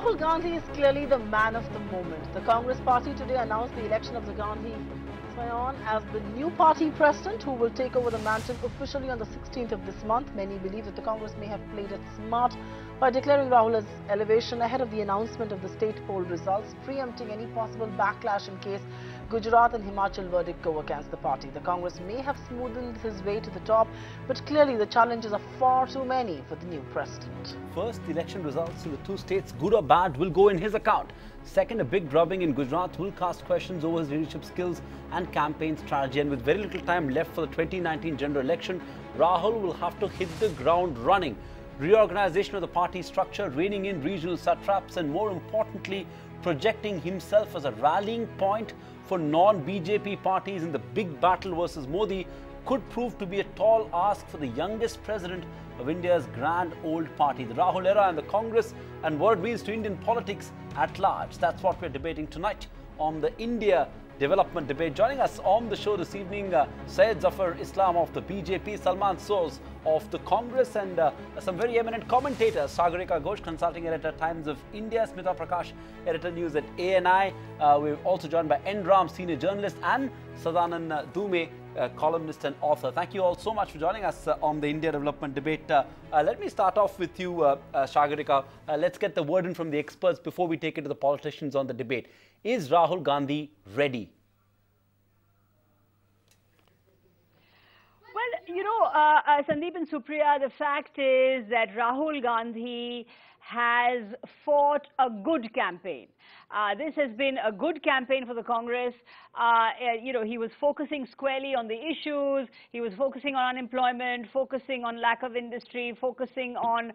Rahul Gandhi is clearly the man of the moment. The Congress party today announced the election of the Gandhi scion as the new party president who will take over the mantle officially on the 16th of this month. Many believe that the Congress may have played it smart by declaring Rahul as elevation ahead of the announcement of the state poll results, preempting any possible backlash in case Gujarat and Himachal verdict go against the party. The Congress may have smoothened his way to the top, but clearly the challenges are far too many for the new president. First, the election results in the two states, good or bad, will go in his account. Second, a big drubbing in Gujarat will cast questions over his leadership skills and campaign strategy. And with very little time left for the 2019 general election, Rahul will have to hit the ground running. Reorganization of the party structure, reining in regional satraps, and more importantly, projecting himself as a rallying point for non-BJP parties in the big battle versus Modi could prove to be a tall ask for the youngest president of India's grand old party. The Rahul era and the Congress, and what it means to Indian politics at large. That's what we're debating tonight on the India Development Debate. Joining us on the show this evening, Syed Zafar Islam of the BJP, Salman Soz of the Congress, and some very eminent commentators, Sagarika Ghosh, consulting editor, Times of India, Smita Prakash, editor news at ANI. We're also joined by N. Ram, senior journalist, and Sadanan Dume, columnist and author. Thank you all so much for joining us on the India Development Debate. Let me start off with you, Sagarika. Let's get the word in from the experts before we take it to the politicians on the debate. Is Rahul Gandhi ready? Well, you know, Sandeep and Supriya, the fact is that Rahul Gandhi has fought a good campaign. This has been a good campaign for the Congress. You know, he was focusing squarely on the issues. He was focusing on unemployment, focusing on lack of industry, focusing on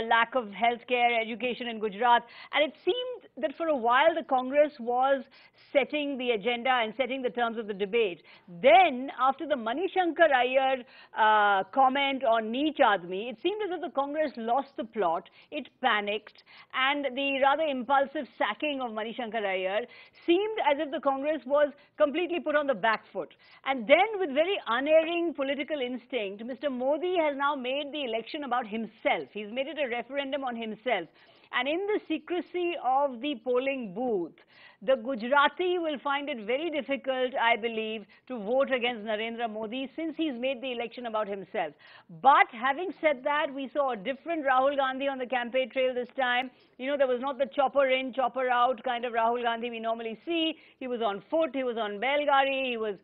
lack of healthcare, education in Gujarat. And it seemed that for a while the Congress was setting the agenda and setting the terms of the debate. Then, after the Manishankar Iyer comment on Neech Aadmi, it seemed as if the Congress lost the plot. It panicked, and the rather impulsive sacking of Manishankar Iyer seemed as if the Congress was completely put on the back foot. And then, with very unerring political instinct, Mr. Modi has now made the election about himself. He's made it a referendum on himself. And in the secrecy of the polling booth, the Gujarati will find it very difficult, I believe, to vote against Narendra Modi since he's made the election about himself. But having said that, we saw a different Rahul Gandhi on the campaign trail this time. You know, there was not the chopper in, chopper out kind of Rahul Gandhi we normally see. He was on foot, he was on Belgari, he was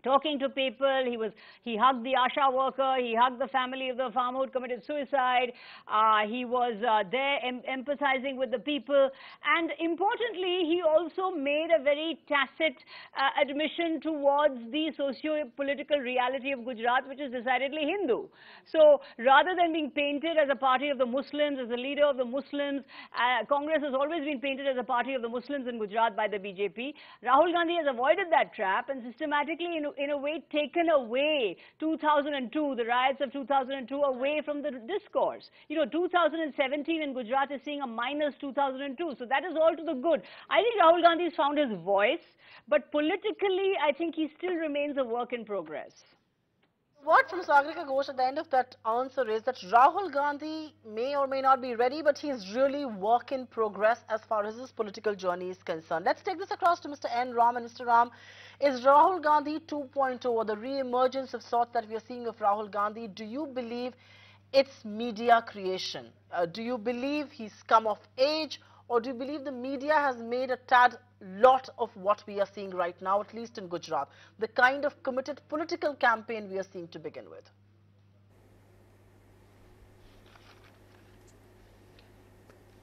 talking to people, he hugged the ASHA worker, he hugged the family of the farmer who committed suicide, he was there empathizing with the people, and importantly, he also made a very tacit admission towards the socio-political reality of Gujarat, which is decidedly Hindu. So, rather than being painted as a party of the Muslims, as a leader of the Muslims, Congress has always been painted as a party of the Muslims in Gujarat by the BJP. Rahul Gandhi has avoided that trap and systematically, in a way, taken away 2002, the riots of 2002, away from the discourse. You know, 2017 in Gujarat is seeing a minus 2002. So that is all to the good. I think Rahul Gandhi has found his voice, but politically, I think he still remains a work in progress. What from Sagarika Ghosh at the end of that answer is that Rahul Gandhi may or may not be ready, but he is really work in progress as far as his political journey is concerned. Let's take this across to Mr. N. Ram. And Mr. Ram, is Rahul Gandhi 2.0, or the re-emergence of sorts that we are seeing of Rahul Gandhi, do you believe it's media creation? Do you believe he's come of age, or do you believe the media has made a tad lot of what we are seeing right now, at least in Gujarat, the kind of committed political campaign we are seeing to begin with?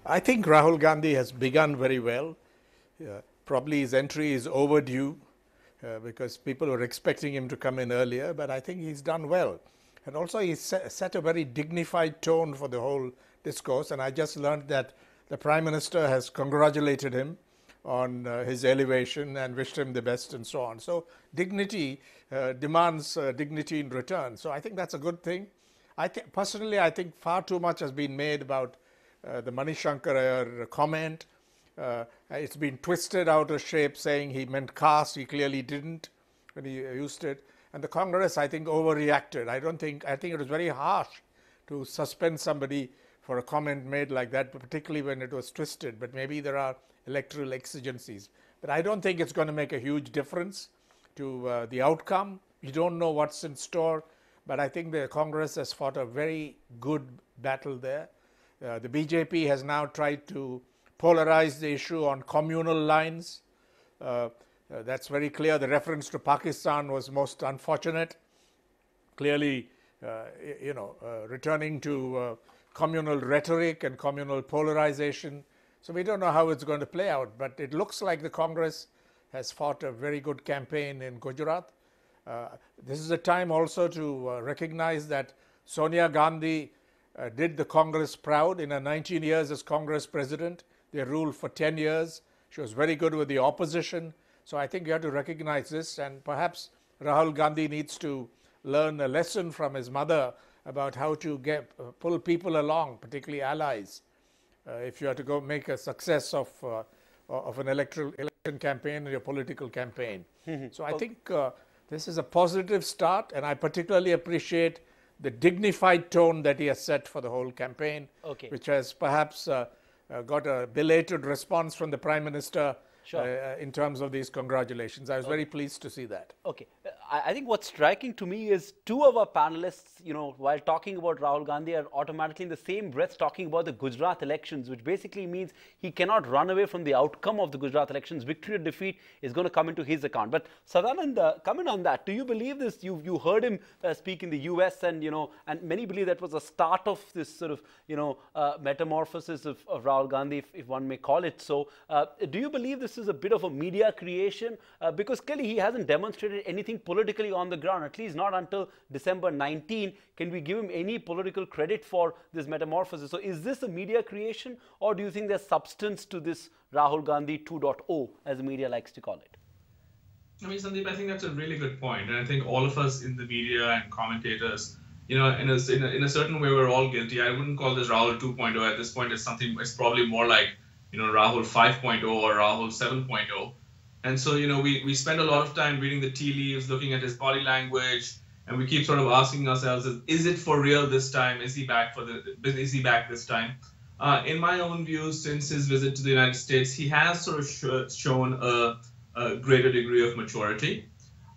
I think Rahul Gandhi has begun very well. Probably his entry is overdue because people were expecting him to come in earlier, but I think he's done well. And also he's set a very dignified tone for the whole discourse, and I just learned that the Prime Minister has congratulated him on his elevation and wished him the best and so on. So dignity demands dignity in return. So I think that's a good thing. Personally, I think far too much has been made about the Manishankar Iyer comment. It's been twisted out of shape, saying he meant caste. He clearly didn't when he used it. And the Congress, I think, overreacted. I think it was very harsh to suspend somebody for a comment made like that, particularly when it was twisted. But maybe there are electoral exigencies. But I don't think it's going to make a huge difference to the outcome. You don't know what's in store, but I think the Congress has fought a very good battle there. The BJP has now tried to polarize the issue on communal lines. That's very clear. The reference to Pakistan was most unfortunate. Clearly, returning to communal rhetoric and communal polarization. So we don't know how it's going to play out, but it looks like the Congress has fought a very good campaign in Gujarat. This is a time also to recognize that Sonia Gandhi did the Congress proud in her 19 years as Congress president. They ruled for 10 years. She was very good with the opposition. So I think you have to recognize this, and perhaps Rahul Gandhi needs to learn a lesson from his mother about how to pull people along, particularly allies, if you have to go make a success of an election campaign or your political campaign. So I think this is a positive start, and I particularly appreciate the dignified tone that he has set for the whole campaign, which has perhaps got a belated response from the Prime Minister in terms of these congratulations. I was very pleased to see that. Okay. I think what's striking to me is two of our panelists, while talking about Rahul Gandhi, are automatically in the same breath talking about the Gujarat elections, which basically means he cannot run away from the outcome of the Gujarat elections. Victory or defeat is going to come into his account. But Sadanand, comment on that. Do you believe this? You heard him speak in the US, and and many believe that was the start of this sort of metamorphosis of Rahul Gandhi, if one may call it so. Do you believe this is a bit of a media creation? Because clearly he hasn't demonstrated anything politically on the ground, at least not until December 19. Can we give him any political credit for this metamorphosis? So is this a media creation, or do you think there's substance to this Rahul Gandhi 2.0, as the media likes to call it? I mean, Sandeep, I think that's a really good point. And I think all of us in the media and commentators, in a certain way, we're all guilty. I wouldn't call this Rahul 2.0 at this point. It's probably more like, Rahul 5.0 or Rahul 7.0. And so, we spend a lot of time reading the tea leaves, looking at his body language, and we keep sort of asking ourselves, is it for real this time? Is he back this time? In my own view, since his visit to the United States, he has sort of shown a greater degree of maturity.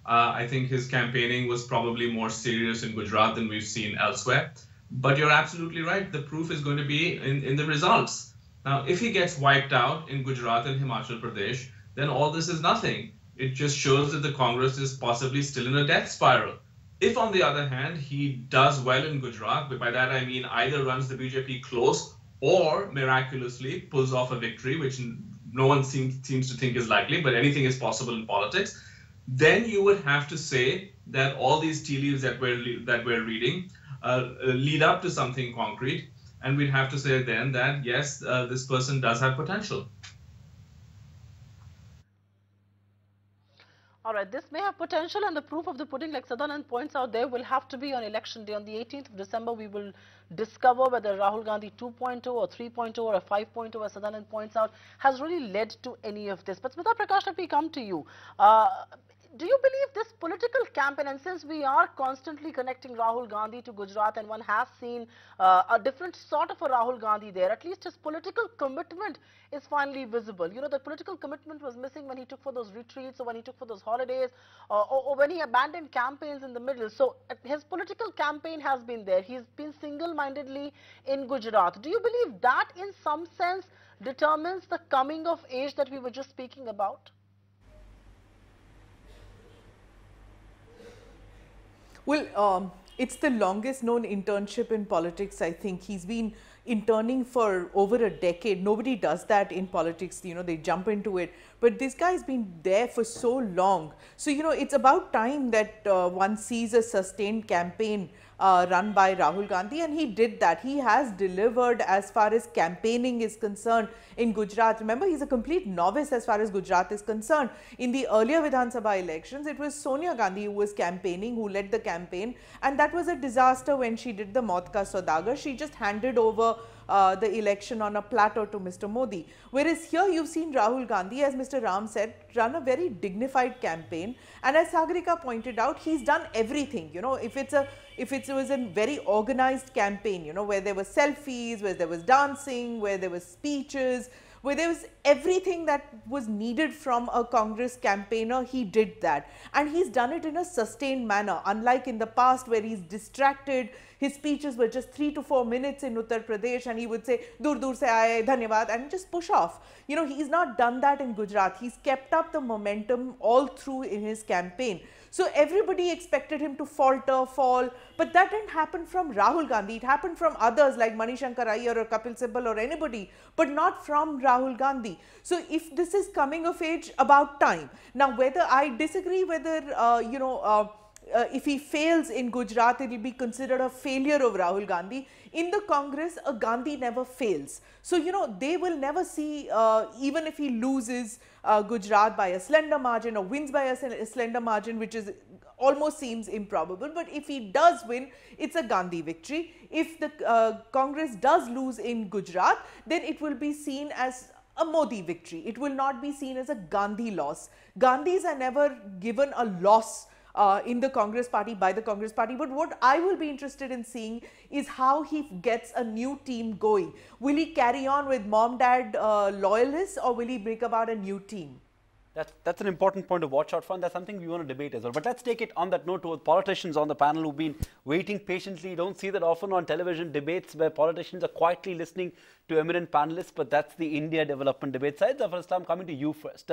I think his campaigning was probably more serious in Gujarat than we've seen elsewhere. But you're absolutely right. The proof is going to be in the results. Now, if he gets wiped out in Gujarat and Himachal Pradesh, then all this is nothing. It just shows that the Congress is possibly still in a death spiral. If, on the other hand, he does well in Gujarat, but by that I mean either runs the BJP close or miraculously pulls off a victory, which no one seems to think is likely, but anything is possible in politics, then you would have to say that all these tea leaves that we're reading lead up to something concrete, and we'd have to say then that, yes, this person does have potential. All right, this may have potential, and the proof of the pudding, like Sadanand points out, there will have to be on election day. On the 18th of December, we will discover whether Rahul Gandhi 2.0 or 3.0 or a 5.0, as Sadanand points out, has really led to any of this. But Smita Prakash, let me come to you. Do you believe this political campaign, and since we are constantly connecting Rahul Gandhi to Gujarat, and one has seen a different sort of a Rahul Gandhi there, at least his political commitment is finally visible. The political commitment was missing when he took for those retreats, or when he took for those holidays, or when he abandoned campaigns in the middle. So his political campaign has been there. He's been single-mindedly in Gujarat. Do you believe that in some sense determines the coming of age that we were just speaking about? Well, it's the longest known internship in politics, I think. He's been interning for over a decade. Nobody does that in politics, they jump into it. But this guy's been there for so long. So, it's about time that one sees a sustained campaign run by Rahul Gandhi, and he did that. He has delivered as far as campaigning is concerned in Gujarat. Remember, he's a complete novice as far as Gujarat is concerned. In the earlier Vidhan Sabha elections, it was Sonia Gandhi who was campaigning, who led the campaign, and that was a disaster when she did the Maut Ka Saudagar. She just handed over the election on a platter to Mr. Modi. Whereas here you've seen Rahul Gandhi, as Mr. Ram said, run a very dignified campaign. And as Sagarika pointed out, he's done everything. You know, if it was a very organized campaign, you know, where there were selfies, where there was dancing, where there was speeches, where there was everything that was needed from a Congress campaigner, he did that. And he's done it in a sustained manner, unlike in the past where he's distracted. His speeches were just 3 to 4 minutes in Uttar Pradesh and he would say, dur dur se aaye, dhanyavad, and just push off. You know, he's not done that in Gujarat. He's kept up the momentum all through in his campaign. So everybody expected him to falter, fall, but that didn't happen from Rahul Gandhi. It happened from others like Manishankar Iyer or Kapil Sibal or anybody, but not from Rahul Gandhi. So if this is coming of age, about time. Now, whether I disagree whether, if he fails in Gujarat, it will be considered a failure of Rahul Gandhi. In the Congress, a Gandhi never fails. So, you know, they will never see, even if he loses Gujarat by a slender margin or wins by a slender margin, which is almost seems improbable. But if he does win, it's a Gandhi victory. If the Congress does lose in Gujarat, then it will be seen as a Modi victory. It will not be seen as a Gandhi loss. Gandhis are never given a loss in the Congress party by the Congress party. But what I will be interested in seeing is how he gets a new team going. Will he carry on with mom-dad loyalists or will he bring about a new team? That's an important point to watch out for, and that's something we want to debate as well. But let's take it on that note towards politicians on the panel who've been waiting patiently. You don't see that often on television debates where politicians are quietly listening to eminent panelists, but that's the India development debate side. Zafar Islam, coming to you first.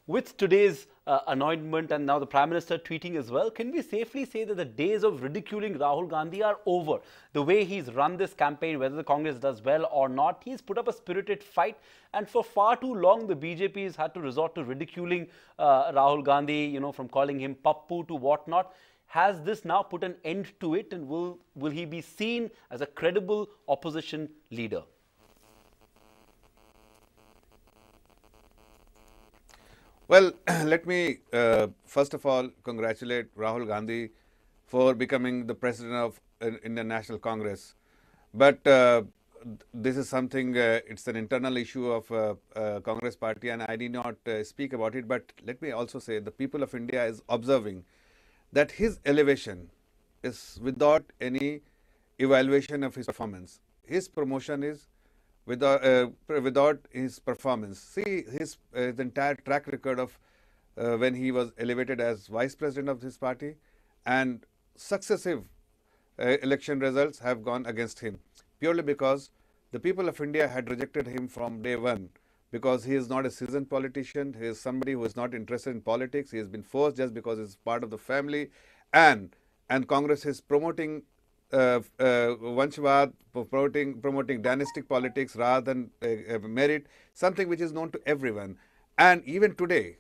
With today's anointment and now the Prime Minister tweeting as well, can we safely say that the days of ridiculing Rahul Gandhi are over? The way he's run this campaign, whether the Congress does well or not, he's put up a spirited fight, and for far too long the BJP has had to resort to ridiculing Rahul Gandhi, from calling him Pappu to whatnot. Has this now put an end to it, and will he be seen as a credible opposition leader? Well, let me first of all congratulate Rahul Gandhi for becoming the president of Indian National Congress. But this is something, it's an internal issue of Congress party, and I need not speak about it. But let me also say the people of India is observing that his elevation is without any evaluation of his performance. His promotion is without his performance. See his the entire track record of when he was elevated as vice president of his party, and successive election results have gone against him, purely because the people of India had rejected him from day one, because he is not a seasoned politician. He is somebody who is not interested in politics. He has been forced just because he's part of the family, and Congress is promoting Vanshvad, promoting dynastic politics rather than merit, something which is known to everyone. And even today,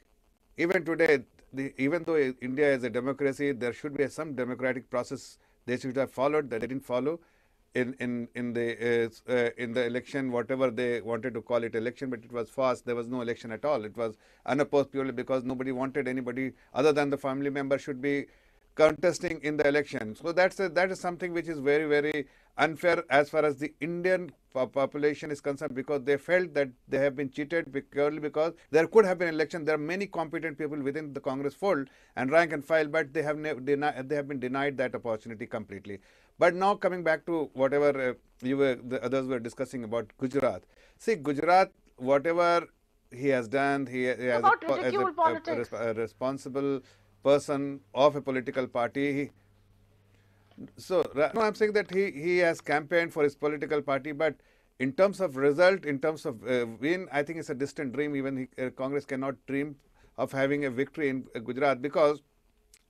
even though India is a democracy, there should be some democratic process they should have followed that they didn't follow in the election, whatever they wanted to call it election, but it was fast. There was no election at all. It was unopposed purely because nobody wanted anybody other than the family member should be contesting in the election. So that is something which is very, very unfair as far as the Indian population is concerned, because they felt that they have been cheated purely because there could have been an election. There are many competent people within the Congress fold and rank and file, but they have been denied that opportunity completely. But now coming back to whatever the others were discussing about Gujarat. See, Gujarat, whatever he has done, he has a responsible person of a political party. So no, I'm saying that he has campaigned for his political party, but in terms of result, in terms of win, I think it's a distant dream. Even Congress cannot dream of having a victory in Gujarat, because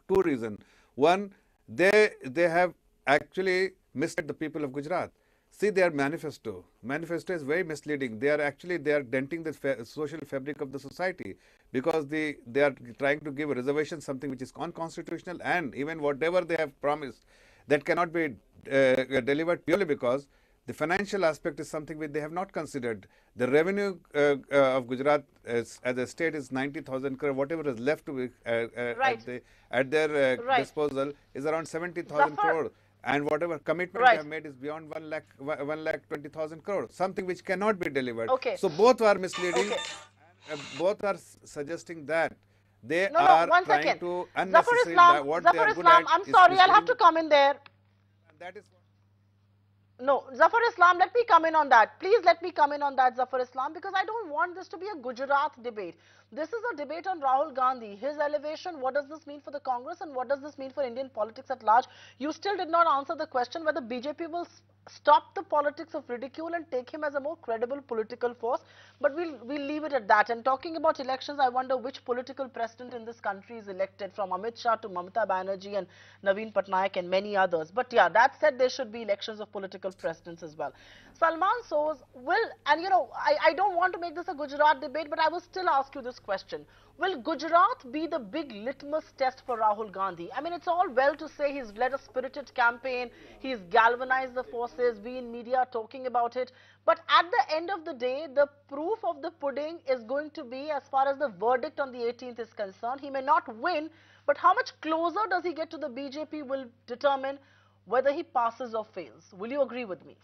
two reasons. One, they have actually misled the people of Gujarat. See their manifesto. Manifesto is very misleading. They are denting the social fabric of the society, because they are trying to give a reservation, something which is unconstitutional, and even whatever they have promised, that cannot be delivered purely because the financial aspect is something which they have not considered. The revenue of Gujarat as a state is 90,000 crore. Whatever is left to be at their disposal is around 70,000 crore. And whatever commitment they have made is beyond 1,20,000 crore, something which cannot be delivered. Okay. So both are misleading. Okay. Both are suggesting that they No, are one trying second. to Zafar unnecessary Islam, what they Zafar are good Islam, at. I'm sorry, I'll have to come in there. That is what No, Zafar Islam, let me come in on that. Please let me come in on that, Zafar Islam, because I don't want this to be a Gujarat debate. This is a debate on Rahul Gandhi, his elevation. What does this mean for the Congress and what does this mean for Indian politics at large? You still did not answer the question whether BJP will stop the politics of ridicule and take him as a more credible political force. But we'll leave it at that. And talking about elections, I wonder which political president in this country is elected, from Amit Shah to Mamata Banerjee and Naveen Patnaik and many others. But yeah, that said, there should be elections of political presidents as well. Salman Soz will, and you know, I don't want to make this a Gujarat debate, but I will still ask you this question. Will Gujarat be the big litmus test for Rahul Gandhi? I mean, it's all well to say he's led a spirited campaign, he's galvanized the forces, we in media are talking about it. But at the end of the day, the proof of the pudding is going to be, as far as the verdict on the 18th is concerned, he may not win, but how much closer does he get to the BJP will determine whether he passes or fails. Will you agree with me?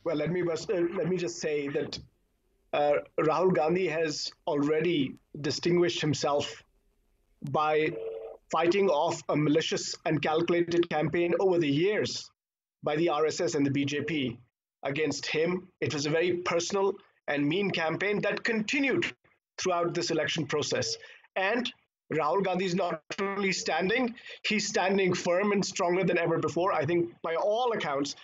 Well, let me just say that Rahul Gandhi has already distinguished himself by fighting off a malicious and calculated campaign over the years by the RSS and the BJP against him. It was a very personal and mean campaign that continued throughout this election process. And Rahul Gandhi is not only standing, he's standing firm and stronger than ever before. I think by all accounts,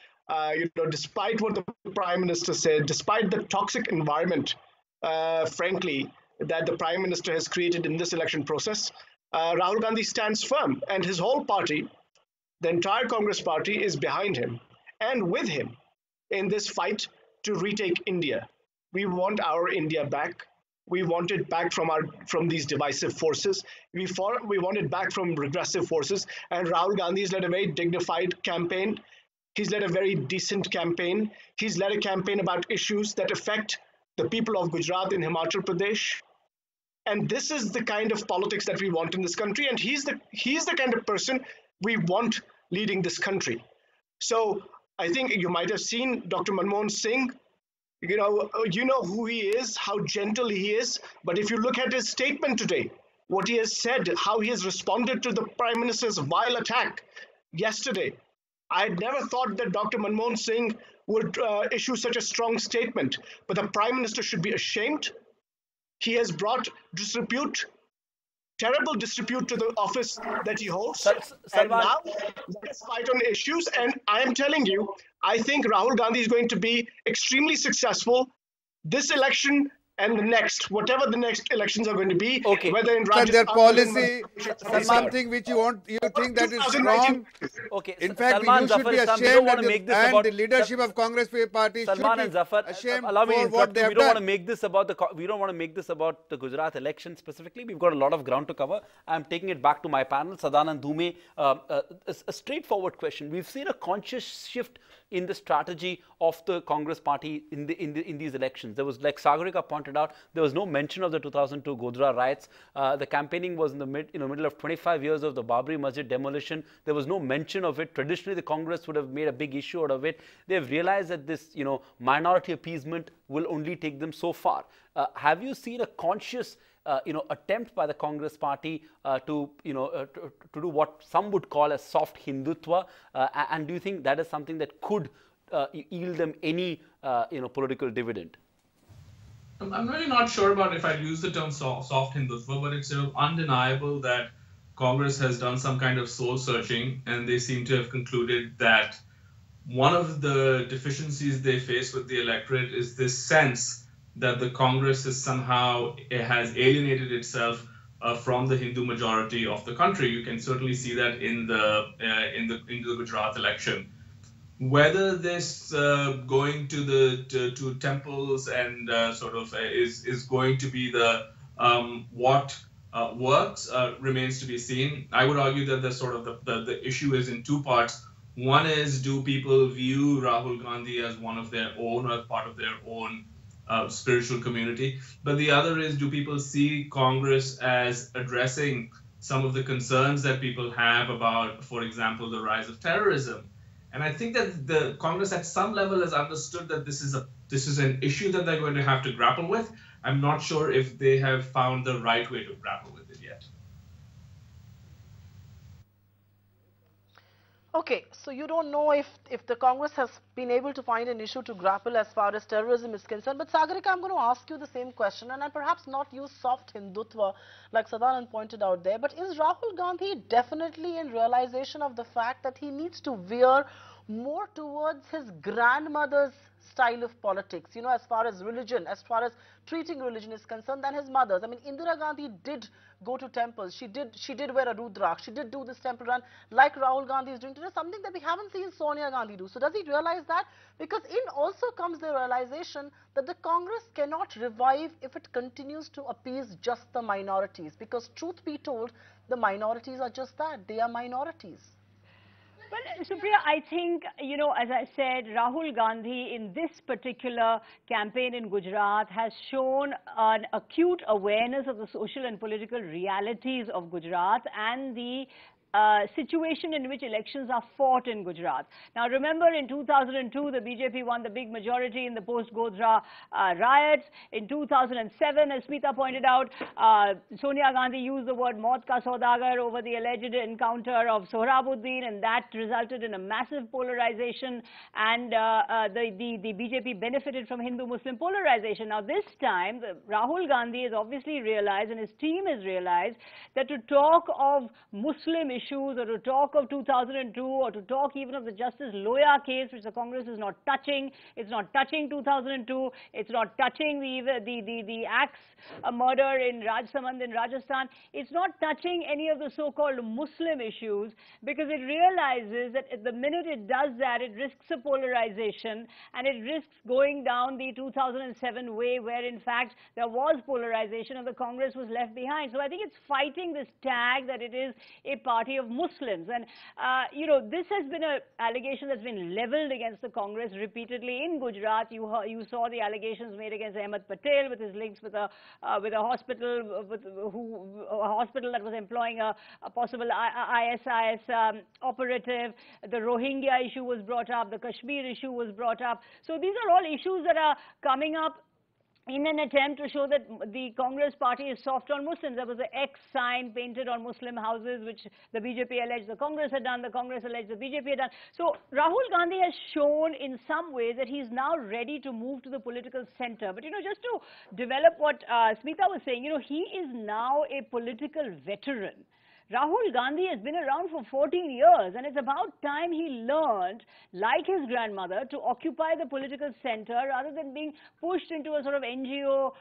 despite what the Prime Minister said, despite the toxic environment, frankly, that the Prime Minister has created in this election process, Rahul Gandhi stands firm, and his whole party, the entire Congress party, is behind him and with him in this fight to retake India. We want our India back. We want it back from these divisive forces. We want it back from regressive forces. And Rahul Gandhi has led a very dignified campaign. He's led a very decent campaign. He's led a campaign about issues that affect the people of Gujarat and Himachal Pradesh. And this is the kind of politics that we want in this country. And he's the kind of person we want leading this country. So I think you might have seen Dr. Manmohan Singh. You know who he is, how gentle he is. But if you look at his statement today, what he has said, how he has responded to the Prime Minister's vile attack yesterday, I had never thought that Dr. Manmohan Singh would issue such a strong statement. But the Prime Minister should be ashamed. He has brought terrible disrepute to the office that he holds. And now, let's fight on issues. And I am telling you, I think Rahul Gandhi is going to be extremely successful this election and the next, whatever the next elections are going to be, whether in Rajasthan, their policy is something which you think that is wrong. Okay, in fact, Salman, you should be Zafar, ashamed, and the leadership of Congress Party Salman should and be Zafar, ashamed allow me to for interrupt what they you. have We don't want to done. make this about the Gujarat election specifically. We've got a lot of ground to cover. I'm taking it back to my panel, Sadanand Dhume. A straightforward question. We've seen a conscious shift in the strategy of the Congress party in these elections. There was, like Sagarika pointed out, there was no mention of the 2002 Godhra riots. The campaigning was in the middle of 25 years of the Babri Masjid demolition. There was no mention of it. Traditionally, the Congress would have made a big issue out of it. They've realized that this, minority appeasement will only take them so far. Have you seen a conscious attempt by the Congress party to do what some would call a soft Hindutva, and do you think that is something that could yield them any political dividend? I'm really not sure about if I'd use the term soft Hindutva, but it's sort of undeniable that Congress has done some kind of soul searching, and they seem to have concluded that one of the deficiencies they face with the electorate is this sense that the Congress is somehow has alienated itself from the Hindu majority of the country. You can certainly see that in the Gujarat election. Whether this going to temples and is going to be the what works remains to be seen. I would argue that the issue is in two parts. One is, do people view Rahul Gandhi as one of their own or as part of their own spiritual community? But the other is, do people see Congress as addressing some of the concerns that people have about, for example, the rise of terrorism. And I think that the Congress at some level has understood that this is an issue that they're going to have to grapple with. I'm not sure if they have found the right way to grapple with it yet. Okay, so you don't know if the Congress has been able to find an issue to grapple as far as terrorism is concerned. But Sagarika, I'm going to ask you the same question, and I'll perhaps not use soft Hindutva like Sadanand pointed out there. But is Rahul Gandhi definitely in realization of the fact that he needs to veer more towards his grandmother's style of politics, you know, as far as religion, as far as treating religion is concerned, than his mother's? I mean, Indira Gandhi did go to temples. She did wear a rudrak. She did do this temple run like Rahul Gandhi is doing today, something that we haven't seen Sonia Gandhi do. So does he realize that? Because in also comes the realization that the Congress cannot revive if it continues to appease just the minorities. Because truth be told, the minorities are just that. They are minorities. Well, Supriya, I think, you know, as I said, Rahul Gandhi in this particular campaign in Gujarat has shown an acute awareness of the social and political realities of Gujarat and the situation in which elections are fought in Gujarat. Now, remember in 2002, the BJP won the big majority in the post-Godhra riots. In 2007, as Smita pointed out, Sonia Gandhi used the word Maut ka Saudagar over the alleged encounter of Sohrabuddin, and that resulted in a massive polarization, and the BJP benefited from Hindu-Muslim polarization. Now, this time, Rahul Gandhi has obviously realized, and his team has realized, that to talk of Muslim issues or to talk of 2002 or to talk even of the Justice Loya case, which the Congress is not touching. It's not touching 2002. It's not touching the axe murder in Rajsamand in Rajasthan. It's not touching any of the so-called Muslim issues, because it realizes that at the minute it does that, it risks a polarization and it risks going down the 2007 way, where in fact there was polarization and the Congress was left behind. So I think it's fighting this tag that it is a party of Muslims. And, you know, this has been an allegation that's been leveled against the Congress repeatedly in Gujarat. You saw the allegations made against Ahmed Patel with his links with a hospital, a hospital that was employing a possible ISIS operative. The Rohingya issue was brought up. The Kashmir issue was brought up. So these are all issues that are coming up in an attempt to show that the Congress party is soft on Muslims. There was an X sign painted on Muslim houses, which the BJP alleged the Congress had done, the Congress alleged the BJP had done. So Rahul Gandhi has shown in some ways that he's now ready to move to the political center. But, you know, just to develop what Smita was saying, you know, he is now a political veteran. Rahul Gandhi has been around for 14 years, and it's about time he learned, like his grandmother, to occupy the political center rather than being pushed into a sort of NGO,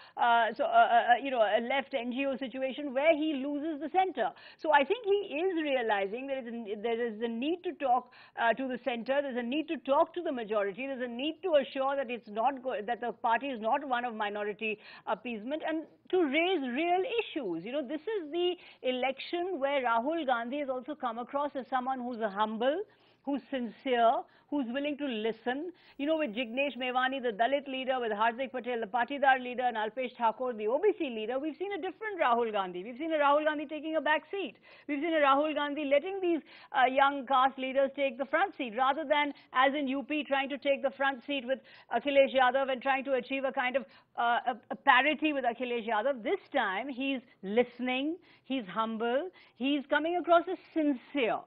you know, a left NGO situation where he loses the center. So I think he is realizing that there is a need to talk to the center, there's a need to talk to the majority, there's a need to assure that it's not that the party is not one of minority appeasement, and to raise real issues. You know, this is the election where Rahul Gandhi has also come across as someone who's humble, who's sincere, who's willing to listen. You know, with Jignesh Mevani, the Dalit leader, with Hardik Patel, the Patidar leader, and Alpesh Thakur, the OBC leader, we've seen a different Rahul Gandhi. We've seen a Rahul Gandhi taking a back seat. We've seen a Rahul Gandhi letting these young caste leaders take the front seat, rather than, as in UP, trying to take the front seat with Akhilesh Yadav and trying to achieve a kind of a parity with Akhilesh Yadav. This time, he's listening, he's humble, he's coming across as sincere.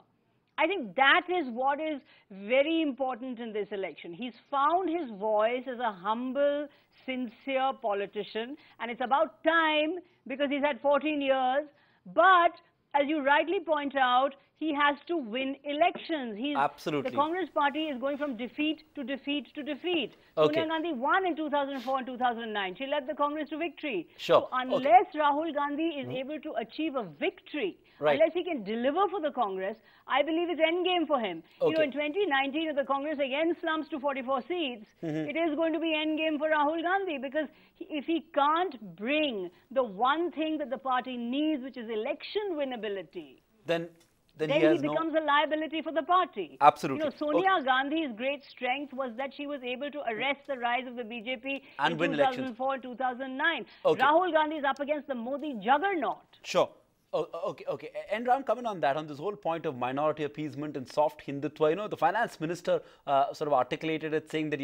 I think that is what is very important in this election. He's found his voice as a humble, sincere politician, and it's about time, because he's had 14 years. But as you rightly point out, he has to win elections. Absolutely. The Congress party is going from defeat to defeat to defeat. Okay. Sonia Gandhi won in 2004 and 2009. She led the Congress to victory. Sure. So unless Rahul Gandhi is able to achieve a victory, unless he can deliver for the Congress, I believe it's endgame for him. You know, in 2019, if the Congress again slumps to 44 seats, it is going to be endgame for Rahul Gandhi, because if he can't bring the one thing that the party needs, which is election winnability, then he becomes a liability for the party. Absolutely. You know, Sonia Gandhi's great strength was that she was able to arrest the rise of the BJP and in win 2004 and 2009. Okay. Rahul Gandhi is up against the Modi juggernaut. Sure. Okay. And Ram, coming on that, on this whole point of minority appeasement and soft Hindutva, the finance minister sort of articulated it, saying that,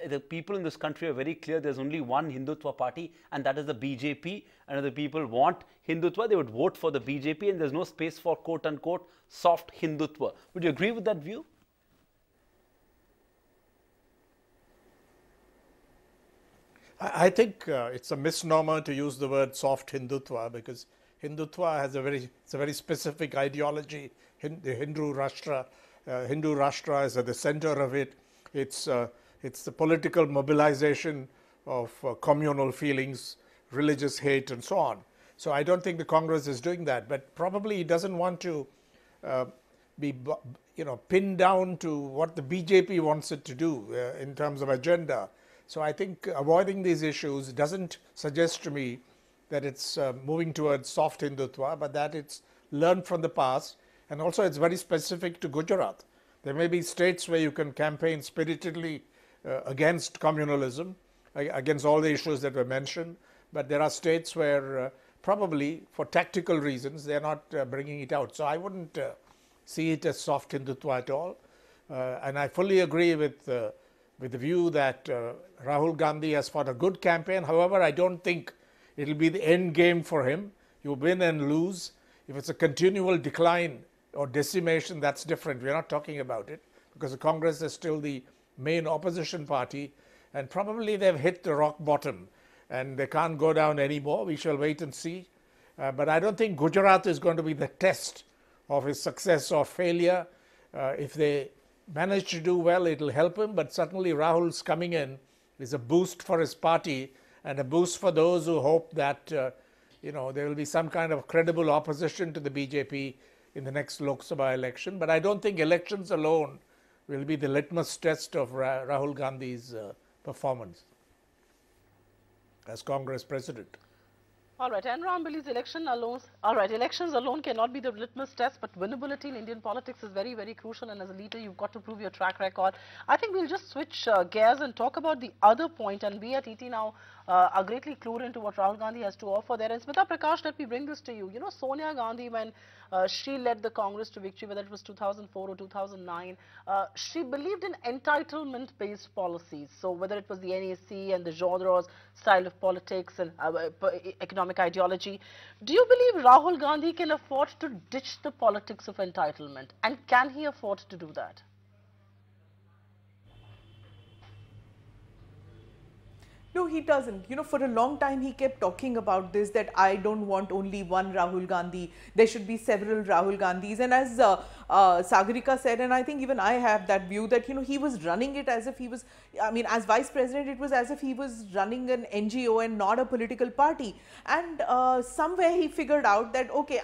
the people in this country are very clear. There's only one Hindutva party, and that is the BJP. And if the people want Hindutva, they would vote for the BJP, and there's no space for quote-unquote soft Hindutva. Would you agree with that view? I think it's a misnomer to use the word soft Hindutva, because Hindutva has a very specific ideology. The Hindu Rashtra is at the center of it. It's the political mobilization of communal feelings, religious hate, and so on. So I don't think the Congress is doing that, but probably it doesn't want to be pinned down to what the BJP wants it to do in terms of agenda. So I think avoiding these issues doesn't suggest to me that it's moving towards soft Hindutva, but that it's learned from the past. And also it's very specific to Gujarat. There may be states where you can campaign spiritedly against communalism, against all the issues that were mentioned, but there are states where probably for tactical reasons they're not bringing it out. So I wouldn't see it as soft Hindutva at all. And I fully agree with the view that Rahul Gandhi has fought a good campaign. However, I don't think it'll be the end game for him. You win and lose. If it's a continual decline or decimation, that's different. We're not talking about it, because the Congress is still the main opposition party, and probably they've hit the rock bottom and they can't go down anymore. We shall wait and see. But I don't think Gujarat is going to be the test of his success or failure. If they manage to do well, it'll help him, but certainly Rahul's coming in is a boost for his party and a boost for those who hope that there will be some kind of credible opposition to the BJP in the next Lok Sabha election. But I don't think elections alone will be the litmus test of Rahul Gandhi's performance as Congress president. All right, and Ram believes elections alone cannot be the litmus test, but winnability in Indian politics is very, very crucial, and as a leader, you've got to prove your track record. I think we'll just switch gears and talk about the other point, and we at ET now are greatly clued into what Rahul Gandhi has to offer there. And Smita Prakash, let me bring this to you. Sonia Gandhi, when she led the Congress to victory, whether it was 2004 or 2009, she believed in entitlement-based policies. So whether it was the NAC and the genres, style of politics and economic ideology, do you believe Rahul Gandhi can afford to ditch the politics of entitlement? And can he afford to do that? No, he doesn't. For a long time, he kept talking about this, that I don't want only one Rahul Gandhi. There should be several Rahul Gandhis. And as Sagarika said, and I think even I have that view, that, he was running it as if he was, as vice president, it was as if he was running an NGO and not a political party. And somewhere he figured out that, okay,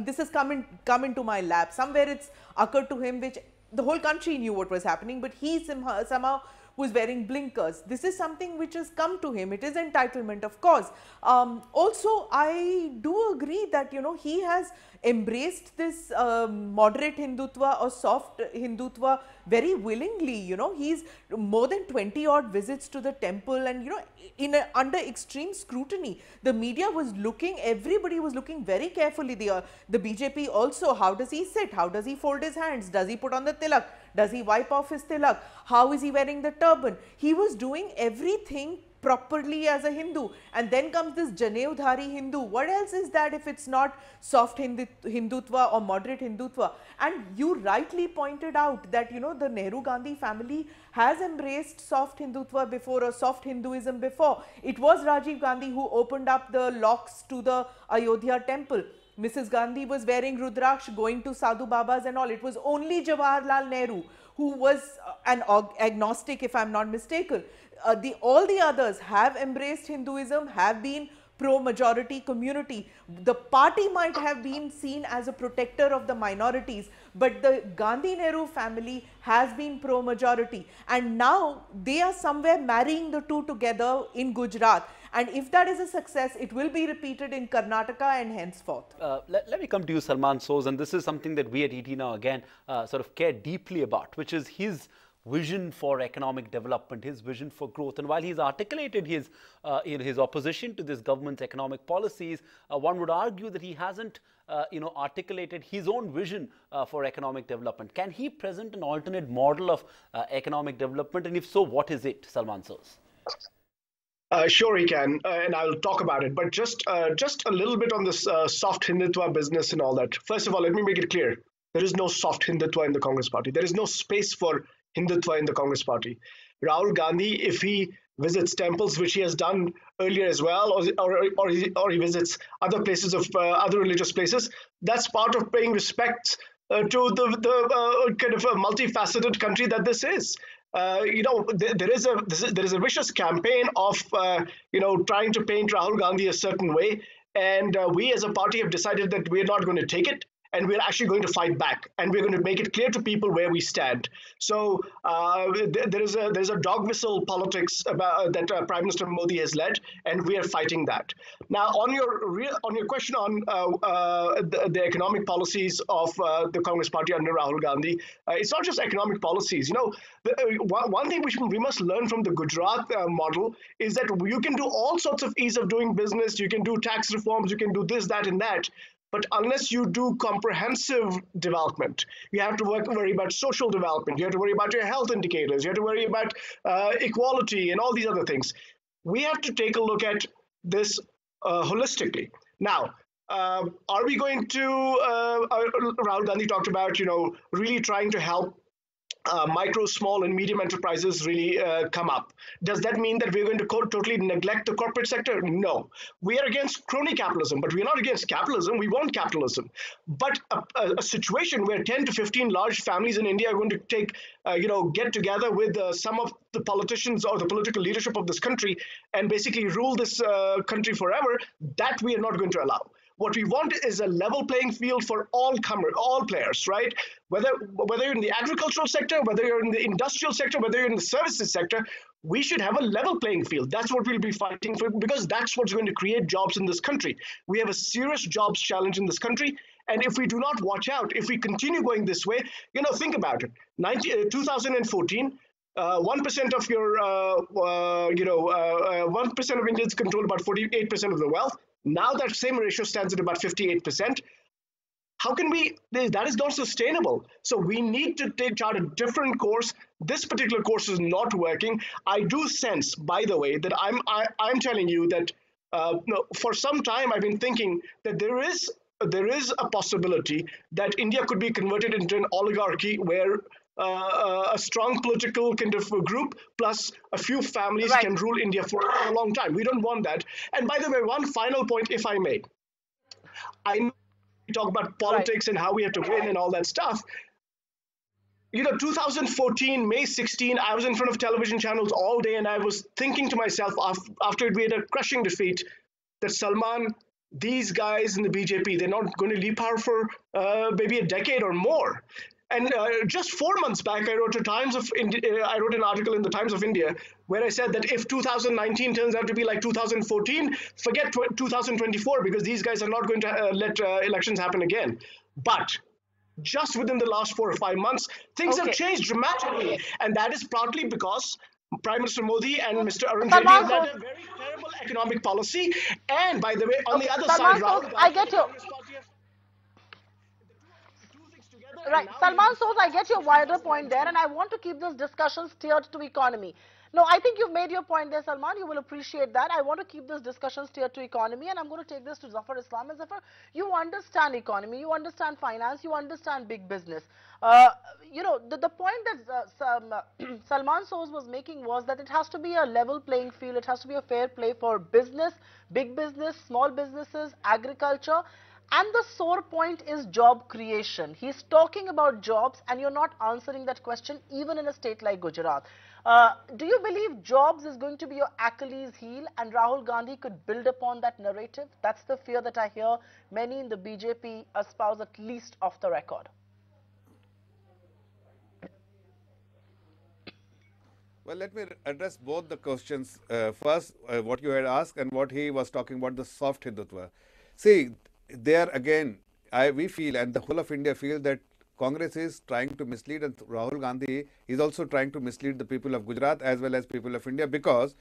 this has come into my lap. Somewhere it's occurred to him, which the whole country knew what was happening, but he somehow was wearing blinkers. This is something which has come to him. It is entitlement, of course. Also, I do agree that, he has embraced this moderate Hindutva or soft Hindutva very willingly. He's more than 20 odd visits to the temple, and, under extreme scrutiny. The media was looking, everybody was looking very carefully. The BJP also, how does he sit? How does he fold his hands? Does he put on the tilak? Does he wipe off his tilak? How is he wearing the turban? He was doing everything properly as a Hindu. And then comes this Janeudhari Hindu. What else is that if it's not soft Hindutva or moderate Hindutva? And you rightly pointed out that, the Nehru-Gandhi family has embraced soft Hindutva before, or soft Hinduism before. It was Rajiv Gandhi who opened up the locks to the Ayodhya temple. Mrs. Gandhi was wearing Rudraksh, going to Sadhu Babas and all. It was only Jawaharlal Nehru who was an agnostic, if I'm not mistaken. All the others have embraced Hinduism, have been pro-majority community. The party might have been seen as a protector of the minorities, but the Gandhi-Nehru family has been pro-majority. And now they are somewhere marrying the two together in Gujarat. And if that is a success, it will be repeated in Karnataka and henceforth. Let me come to you, Salman Soz, and this is something that we at ET now again sort of care deeply about, which is his vision for economic development, his vision for growth. And while he's articulated his opposition to this government's economic policies, one would argue that he hasn't articulated his own vision for economic development. Can he present an alternate model of economic development? And if so, what is it, Salman Soz? Sure, he can, and I'll talk about it. But just a little bit on this soft Hindutva business and all that. First of all, let me make it clear: there is no soft Hindutva in the Congress Party. There is no space for Hindutva in the Congress Party. Rahul Gandhi, if he visits temples, which he has done earlier as well, or he visits other places of other religious places, that's part of paying respect to the kind of a multifaceted country that this is. There is a vicious campaign of trying to paint Rahul Gandhi a certain way, and we as a party have decided that we're not going to take it, and we're actually going to fight back, and we're going to make it clear to people where we stand. So there's a dog whistle politics that Prime Minister Modi has led, and we are fighting that. Now, on your question on the economic policies of the Congress Party under Rahul Gandhi, it's not just economic policies. One thing which we must learn from the Gujarat model is that you can do all sorts of ease of doing business, you can do tax reforms, you can do this, that, and that. But unless you do comprehensive development, you have to worry about social development, you have to worry about your health indicators, you have to worry about equality and all these other things. We have to take a look at this holistically. Now, are we going to, Rahul Gandhi talked about, really trying to help micro, small, and medium enterprises really come up. Does that mean that we're going to totally neglect the corporate sector? No. We are against crony capitalism, but we're not against capitalism. We want capitalism. But a situation where 10 to 15 large families in India are going to get together with some of the politicians or the political leadership of this country and basically rule this country forever, that we are not going to allow. What we want is a level playing field for all players, right? Whether you're in the agricultural sector, whether you're in the industrial sector, whether you're in the services sector, we should have a level playing field. That's what we'll be fighting for, because that's what's going to create jobs in this country. We have a serious jobs challenge in this country. And if we do not watch out, if we continue going this way, think about it. 2014, 1% of your, 1% of Indians control about 48% of the wealth. Now that same ratio stands at about 58%. How can that is not sustainable. So we need to chart a different course. This particular course is not working. I do sense, by the way, that I'm telling you that for some time I've been thinking that there is a possibility that India could be converted into an oligarchy where a strong political kind of group plus a few families can rule India for a long time. We don't want that. And by the way, one final point, if I may. I know we talk about politics and how we have to win and all that stuff. 2014, May 16, I was in front of television channels all day and I was thinking to myself after we had a crushing defeat that Salman, these guys in the BJP, they're not going to leave power for maybe a decade or more. And just 4 months back, I wrote an article in the Times of India where I said that if 2019 turns out to be like 2014, forget 2024 because these guys are not going to let elections happen again. But just within the last 4 or 5 months, things have changed dramatically. And that is partly because Prime Minister Modi and Mr. Arun Jaitley have led a very terrible economic policy. And by the way, on the other side, Rahul, I get you. Right, Salman Soz, I get your wider point there, and I want to keep this discussion steered to economy. No, I think you've made your point there, Salman. You will appreciate that. I want to keep this discussion steered to economy, and I'm going to take this to Zafar Islam. And Zafar, you understand economy, you understand finance, you understand big business. The point that Salman Soz was making was that it has to be a level playing field. It has to be a fair play for business, big business, small businesses, agriculture. And the sore point is job creation. He's talking about jobs and you're not answering that question even in a state like Gujarat. Do you believe jobs is going to be your Achilles heel and Rahul Gandhi could build upon that narrative? That's the fear that I hear many in the BJP espouse, at least off the record. Well, let me address both the questions. First, what you had asked and what he was talking about, the soft Hindutva. See, there again, we feel, and the whole of India feel that Congress is trying to mislead, and Rahul Gandhi is also trying to mislead the people of Gujarat as well as people of India, because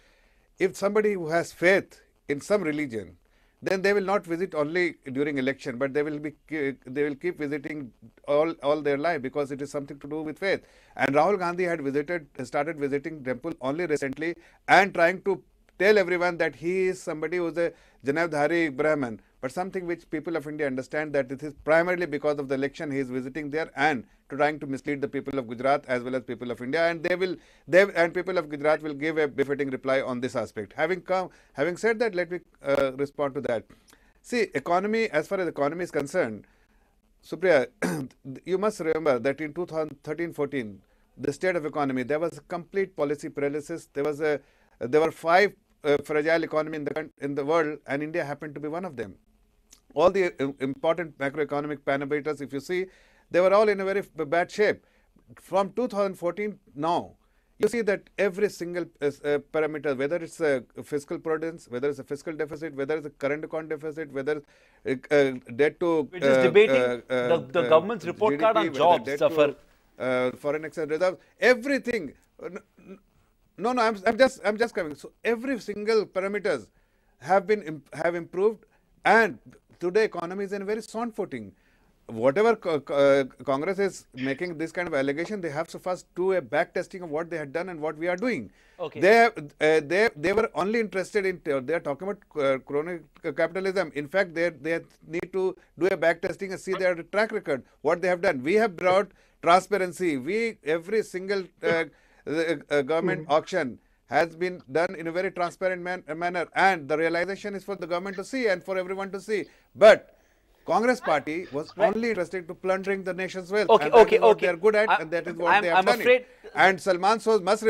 if somebody who has faith in some religion, then they will not visit only during election, but they will keep visiting all their life, because it is something to do with faith. And Rahul Gandhi had started visiting temple only recently and trying to tell everyone that he is somebody who is a Janavdhari Brahman, but something which people of India understand that it is primarily because of the election he is visiting there and trying to mislead the people of Gujarat as well as people of India, and people of Gujarat will give a befitting reply on this aspect. Having said that, let me respond to that. See, economy, as far as economy is concerned, Supriya, you must remember that in 2013-14, the state of economy, there was a complete policy paralysis. There were 5 fragile economy in the world, and India happened to be one of them. All the important macroeconomic parameters, if you see, they were all in a very bad shape. From 2014 now, you see that every single parameter, whether it's a fiscal prudence, whether it's a fiscal deficit, whether it's a current account deficit, whether debt to... We're just debating the government's report GDP, card on jobs, Zafar. Foreign exchange reserves, everything. No, I'm just coming. So every single parameters have improved, and today economy is in a very sound footing. Whatever Congress is making this kind of allegation, they have to first do a back testing of what they had done and what we are doing. Okay. They were only interested in, they are talking about crony capitalism. In fact, they need to do a back testing and see their track record, what they have done. We have brought transparency. Every single government auction has been done in a very transparent manner, and the realization is for the government to see and for everyone to see. But Congress party was only interested to plundering the nation's wealth. Okay, and that is what okay. they are good at, and that is what they have done. And Salman Soz must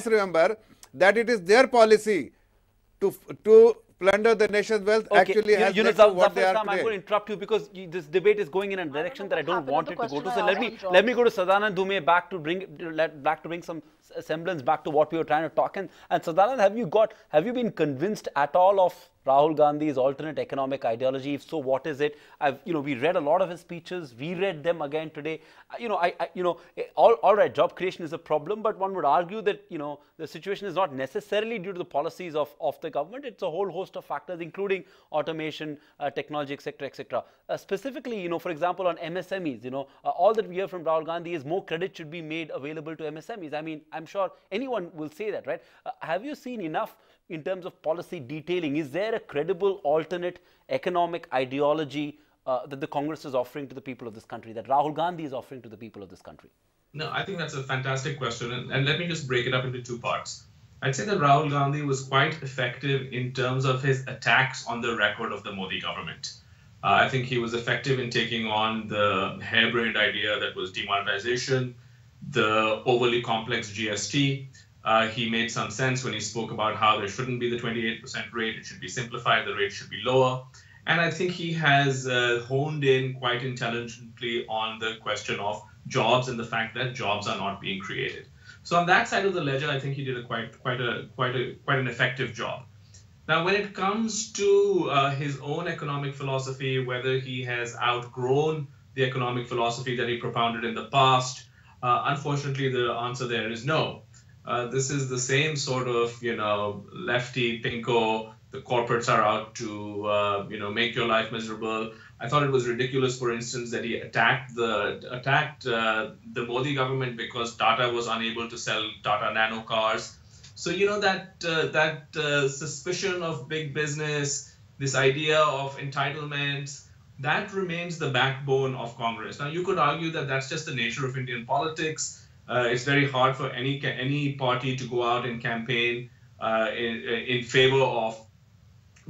remember, that it is their policy to plunder the nation's wealth. Okay. Actually has led to what they are today. I'm going to interrupt you because this debate is going in a direction that I don't want it to go to. So let me go to Sadanand Dhume back to bring some semblance back to what we were trying to talk. And Sadanand, have you been convinced at all of Rahul Gandhi's alternate economic ideology? If so, what is it? We read a lot of his speeches, reread them again today. All right, job creation is a problem, but one would argue that, the situation is not necessarily due to the policies of the government. It's a whole host of factors, including automation, technology, etc., etc. Specifically, for example, on MSMEs, all that we hear from Rahul Gandhi is more credit should be made available to MSMEs. I mean, I'm sure anyone will say that, right? Have you seen enough in terms of policy detailing? Is there a credible alternate economic ideology that the Congress is offering to the people of this country, that Rahul Gandhi is offering to the people of this country? No, I think that's a fantastic question. And let me just break it up into 2 parts. I'd say that Rahul Gandhi was quite effective in terms of his attacks on the record of the Modi government. I think he was effective in taking on the harebrained idea that was demonetization, the overly complex GST. He made some sense when he spoke about how there shouldn't be the 28% rate. It should be simplified. The rate should be lower. And I think he has honed in quite intelligently on the question of jobs and the fact that jobs are not being created. So on that side of the ledger, I think he did quite an effective job. Now, when it comes to his own economic philosophy, whether he has outgrown the economic philosophy that he propounded in the past, unfortunately, the answer there is no. This is the same sort of, lefty pinko. The corporates are out to, make your life miserable. I thought it was ridiculous, for instance, that he attacked the Modi government because Tata was unable to sell Tata Nano cars. So, that suspicion of big business, this idea of entitlements, that remains the backbone of Congress. Now, you could argue that that's just the nature of Indian politics. It's very hard for any party to go out and campaign in favor of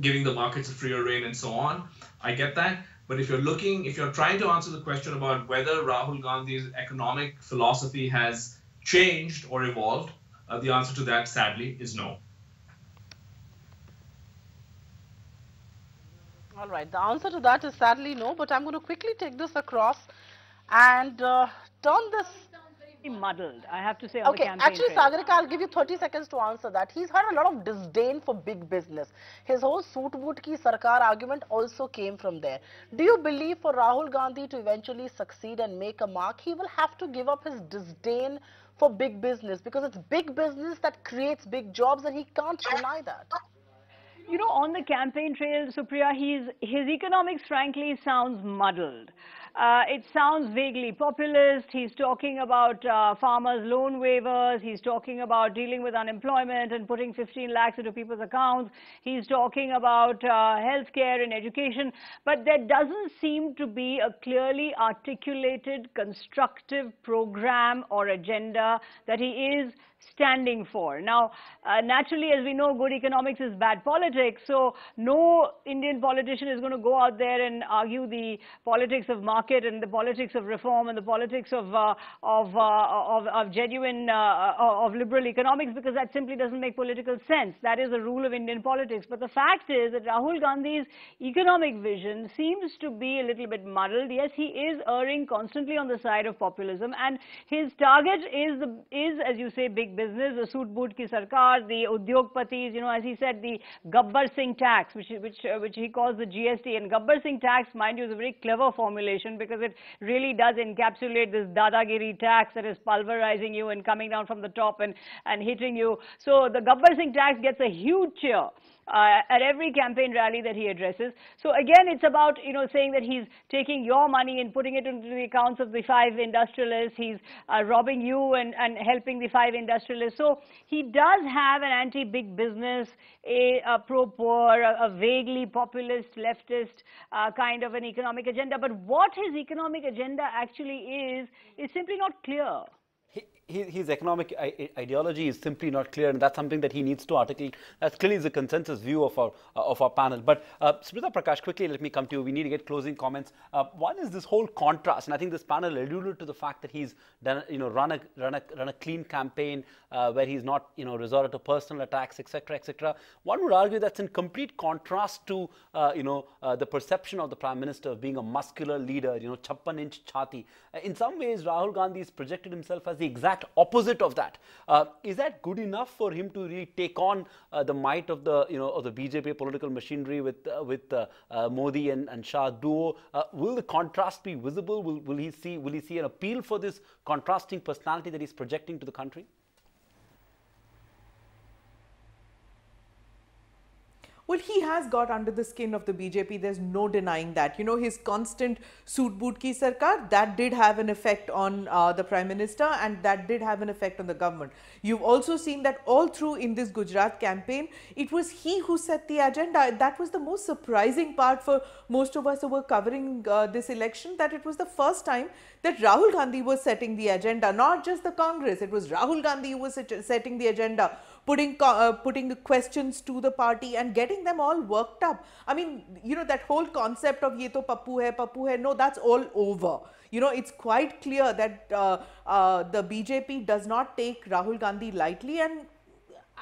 giving the markets a freer rein and so on. I get that. But if you're trying to answer the question about whether Rahul Gandhi's economic philosophy has changed or evolved, the answer to that, sadly, is no. All right. The answer to that is sadly no, but I'm going to quickly take this across and turn this muddled, I have to say, on the Okay, campaign actually, trail. Sagarika, I'll give you 30 seconds to answer that. He's had a lot of disdain for big business. His whole suit boot ki sarkar argument also came from there. Do you believe for Rahul Gandhi to eventually succeed and make a mark, he will have to give up his disdain for big business, because it's big business that creates big jobs and he can't deny that? You know, on the campaign trail, Supriya, his economics, frankly, sounds muddled. It sounds vaguely populist. He's talking about farmers' loan waivers. He's talking about dealing with unemployment and putting 15 lakhs into people's accounts. He's talking about healthcare and education. But there doesn't seem to be a clearly articulated, constructive program or agenda that he is standing for. Now, naturally, as we know, good economics is bad politics. So no Indian politician is going to go out there and argue the politics of market and the politics of reform and the politics of genuine of liberal economics, because that simply doesn't make political sense. That is a rule of Indian politics. But the fact is that Rahul Gandhi's economic vision seems to be a little bit muddled. Yes, he is erring constantly on the side of populism, and his target is, as you say, big business, the suit boot ki sarkar, the udyogpatis, you know, as he said, the Gabbar Singh tax, which he calls the GST. And Gabbar Singh tax, mind you, is a very clever formulation, because it really does encapsulate this dadagiri tax that is pulverizing you and coming down from the top and hitting you. So the Gabbar Singh tax gets a huge cheer at every campaign rally that he addresses. So again, it's about, you know, saying that he's taking your money and putting it into the accounts of the 5 industrialists. He's robbing you and helping the 5 industrialists. So he does have an anti-big business, a pro-poor, a vaguely populist, leftist kind of an economic agenda. But what his economic agenda actually is simply not clear. His economic ideology is simply not clear, and that's something that he needs to articulate. That clearly is the consensus view of our panel. But Smrita Prakash, quickly, let me come to you. We need to get closing comments. One is this whole contrast, and I think this panel alluded to the fact that he's done, you know, run a clean campaign where he's not, you know, resorted to personal attacks, etc., etc. One would argue that's in complete contrast to, the perception of the Prime Minister of being a muscular leader, you know, 56-inch chhati. In some ways, Rahul Gandhi has projected himself as the exact opposite of that. Is that good enough for him to really take on the might of the, you know, of the BJP political machinery with Modi and Shah duo? Will the contrast be visible? Will he see an appeal for this contrasting personality that he's projecting to the country? Well, he has got under the skin of the BJP. There's no denying that. You know, his constant suit boot ki sarkar, that did have an effect on the Prime Minister, and that did have an effect on the government. You've also seen that all through in this Gujarat campaign, it was he who set the agenda. That was the most surprising part for most of us who were covering this election, that it was the first time that Rahul Gandhi was setting the agenda, not just the Congress. It was Rahul Gandhi who was setting the agenda, putting the questions to the party and getting them all worked up. I mean, you know, that whole concept of ye to pappu hai, no, that's all over. You know, it's quite clear that the BJP does not take Rahul Gandhi lightly, and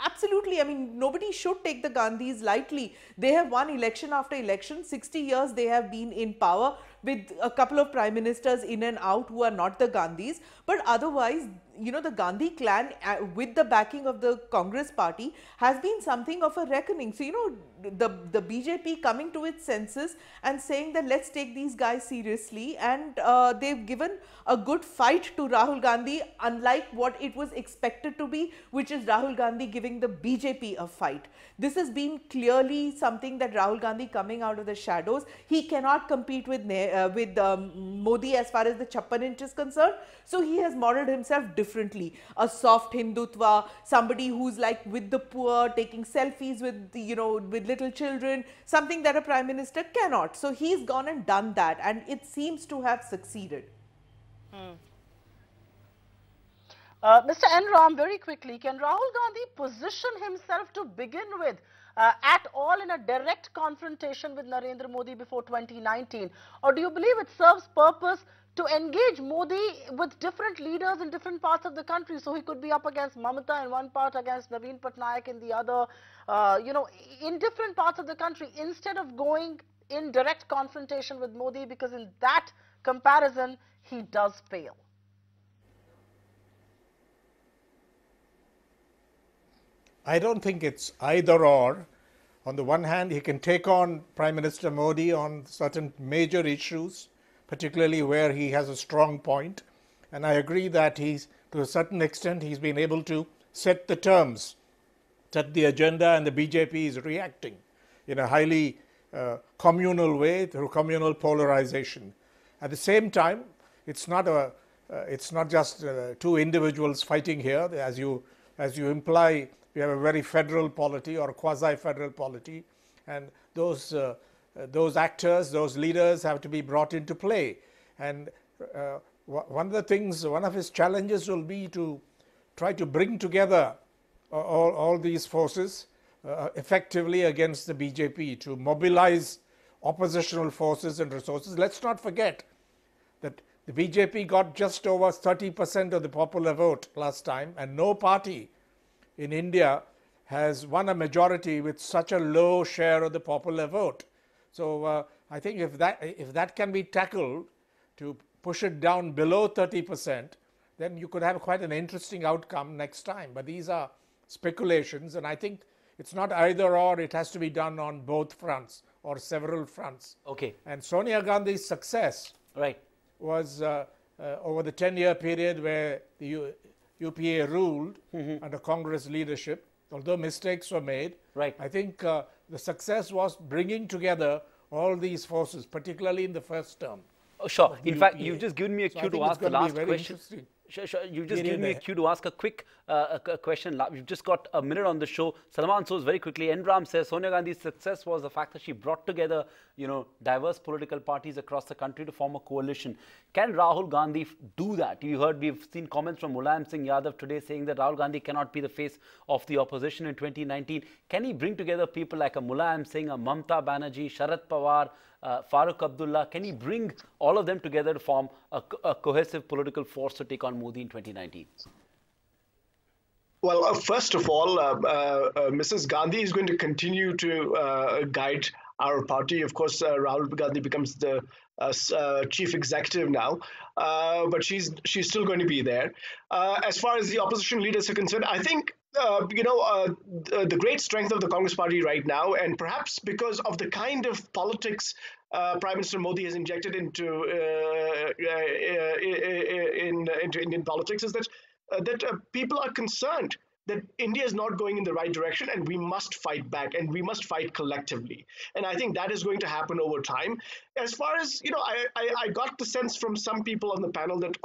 absolutely, I mean, nobody should take the Gandhis lightly. They have won election after election. 60 years they have been in power, with a couple of prime ministers in and out who are not the Gandhis. But otherwise, you know, the Gandhi clan with the backing of the Congress party has been something of a reckoning. So, you know, the BJP coming to its senses and saying that let's take these guys seriously, and they've given a good fight to Rahul Gandhi, unlike what it was expected to be, which is Rahul Gandhi giving the BJP a fight. This has been clearly something that Rahul Gandhi coming out of the shadows. He cannot compete with Modi as far as the 56-inch is concerned. So he has modeled himself differently. A soft Hindutva, somebody who's like with the poor, taking selfies with, you know, with little children, something that a prime minister cannot. So he's gone and done that, and it seems to have succeeded. Mr. N. Ram, very quickly, can Rahul Gandhi position himself to begin with at all in a direct confrontation with Narendra Modi before 2019? Or do you believe it serves purpose to engage Modi with different leaders in different parts of the country? So he could be up against Mamata in one part, against Naveen Patnaik in the other, you know, in different parts of the country, instead of going in direct confrontation with Modi, because in that comparison, he does fail. I don't think it's either or. On the one hand, he can take on Prime Minister Modi on certain major issues, particularly where he has a strong point. And I agree that to a certain extent, he's been able to set the terms, set the agenda, and the BJP is reacting in a highly communal way through communal polarization. At the same time, it's not just two individuals fighting here. As you imply, we have a very federal polity or quasi-federal polity, and those actors, those leaders have to be brought into play. And one of his challenges will be to try to bring together all these forces effectively against the BJP, to mobilize oppositional forces and resources. Let's not forget that the BJP got just over 30% of the popular vote last time, and no party in India has won a majority with such a low share of the popular vote. So I think if that can be tackled to push it down below 30%, then you could have quite an interesting outcome next time. But these are speculations, and I think it's not either or. It has to be done on both fronts or several fronts. Okay. And Sonia Gandhi's success was over the 10-year period where the UPA ruled under Congress leadership, although mistakes were made. I think the success was bringing together all these forces, particularly in the first term. Oh, sure. In fact, you've just given me a cue to ask the last question. Sure. You've just given me a cue to ask a quick question. We've just got a minute on the show. Salman Soos, very quickly. Enram says Sonia Gandhi's success was the fact that she brought together, diverse political parties across the country to form a coalition. Can Rahul Gandhi do that? We've seen comments from Mulayam Singh Yadav today saying that Rahul Gandhi cannot be the face of the opposition in 2019. Can he bring together people like a Mulayam Singh, a Mamta Banerjee, Sharad Pawar, Farooq Abdullah? Can he bring all of them together to form a cohesive political force to take on Modi in 2019? Well, first of all, Mrs. Gandhi is going to continue to guide our party. Of course, Rahul Gandhi becomes the chief executive now, but she's still going to be there. As far as the opposition leaders are concerned, I think the great strength of the Congress party right now, and perhaps because of the kind of politics Prime Minister Modi has injected into Indian politics, is that people are concerned that India is not going in the right direction, and we must fight back, and we must fight collectively. And I think that is going to happen over time. As far as, I got the sense from some people on the panel that,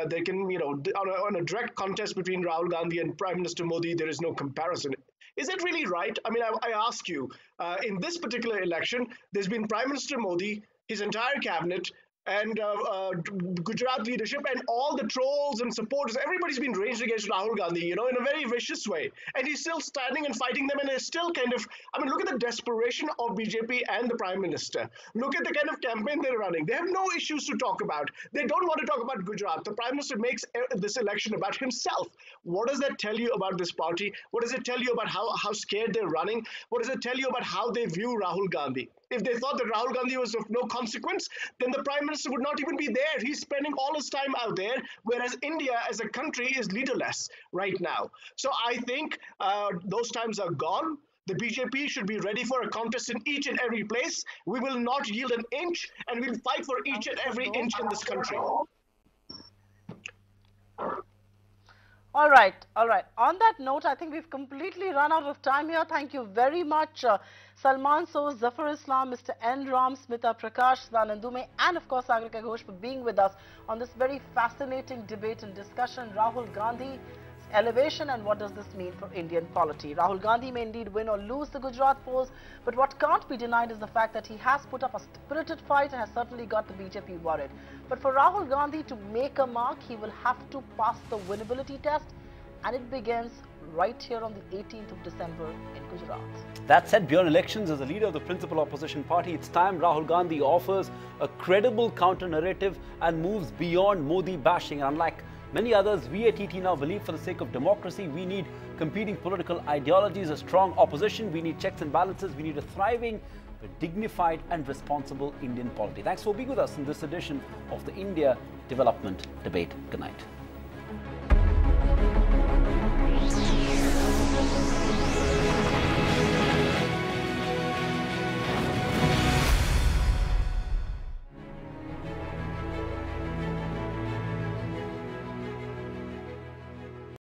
they can, on a direct contest between Rahul Gandhi and Prime Minister Modi, there is no comparison. Is that really right? I mean, I ask you, in this particular election, there's been Prime Minister Modi, his entire cabinet, and Gujarat leadership, and all the trolls and supporters, everybody's been raged against Rahul Gandhi, in a very vicious way. And he's still standing and fighting them, and is still look at the desperation of BJP and the Prime Minister. Look at the kind of campaign they're running. They have no issues to talk about. They don't want to talk about Gujarat. The Prime Minister makes this election about himself. What does that tell you about this party? What does it tell you about how scared they're running? What does it tell you about how they view Rahul Gandhi? If they thought that Rahul Gandhi was of no consequence, then the Prime Minister would not even be there. He's spending all his time out there, whereas India as a country is leaderless right now. So I think those times are gone. The BJP should be ready for a contest in each and every place. We will not yield an inch, and we'll fight for each and every inch in this country. All right. On that note, I think we've completely run out of time here. Thank you very much, Salman Soos, Zafar Islam, Mr. Enram, Smita Prakash, Zanandume, and of course, Sagarika Ghosh for being with us on this very fascinating debate and discussion. Rahul Gandhi, elevation, and what does this mean for Indian polity? Rahul Gandhi may indeed win or lose the Gujarat polls, but what can't be denied is the fact that he has put up a spirited fight and has certainly got the BJP worried. But for Rahul Gandhi to make a mark, he will have to pass the winnability test, and it begins right here on the 18th of December in Gujarat. That said, beyond elections, as the leader of the principal opposition party, it's time Rahul Gandhi offers a credible counter-narrative and moves beyond Modi bashing. And unlike many others, we at ET now believe for the sake of democracy, we need competing political ideologies, a strong opposition, we need checks and balances, we need a thriving, but dignified and responsible Indian polity. Thanks for being with us in this edition of the India Development Debate. Good night.